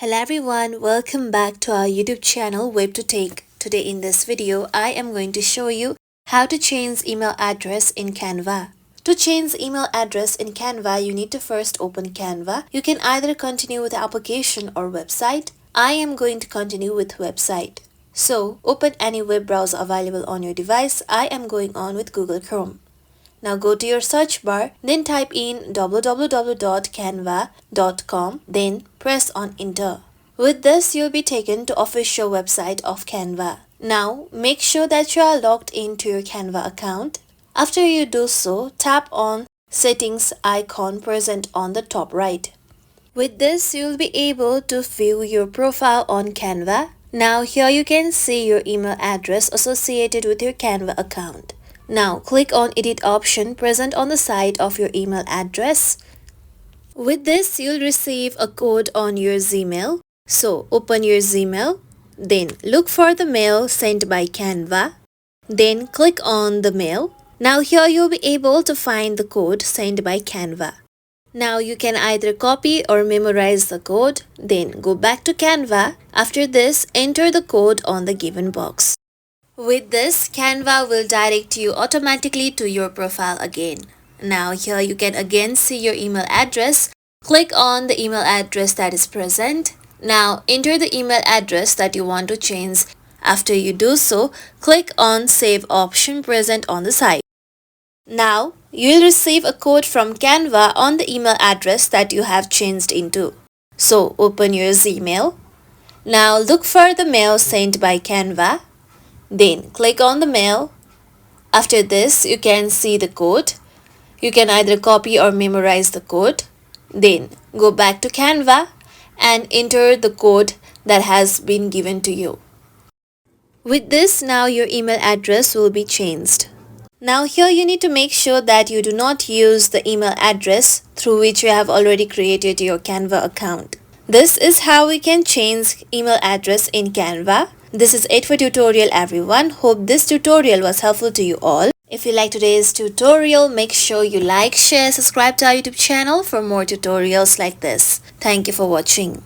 Hello everyone, welcome back to our YouTube channel WebToTech. Today in this video, I am going to show you how to change email address in Canva. To change email address in Canva, you need to first open Canva. You can either continue with the application or website. I am going to continue with website. So, open any web browser available on your device. I am going on with Google Chrome. Now go to your search bar, then type in www.canva.com, then press on enter. With this, you'll be taken to official website of Canva. Now, make sure that you are logged into your Canva account. After you do so, tap on settings icon present on the top right. With this, you'll be able to view your profile on Canva. Now here you can see your email address associated with your Canva account. Now click on edit option present on the side of your email address. With this, you'll receive a code on your Gmail. So open your Gmail, then look for the mail sent by Canva. Then click on the mail. Now here you'll be able to find the code sent by Canva. Now you can either copy or memorize the code, then go back to Canva. After this, enter the code on the given box. With this, Canva will direct you automatically to your profile again. Now here you can again see your email address. Click on the email address that is present. Now enter the email address that you want to change. After you do so, click on Save option present on the side. Now you will receive a code from Canva on the email address that you have changed into. So open your Gmail. Now look for the mail sent by Canva. Then click on the mail. After this, you can see the code. You can either copy or memorize the code. Then go back to Canva and enter the code that has been given to you. With this, now your email address will be changed. Now here you need to make sure that you do not use the email address through which you have already created your Canva account. This is how we can change email address in Canva. This is it for tutorial everyone. Hope this tutorial was helpful to you all. If you like today's tutorial, make sure you like, share, subscribe to our YouTube channel for more tutorials like this. Thank you for watching.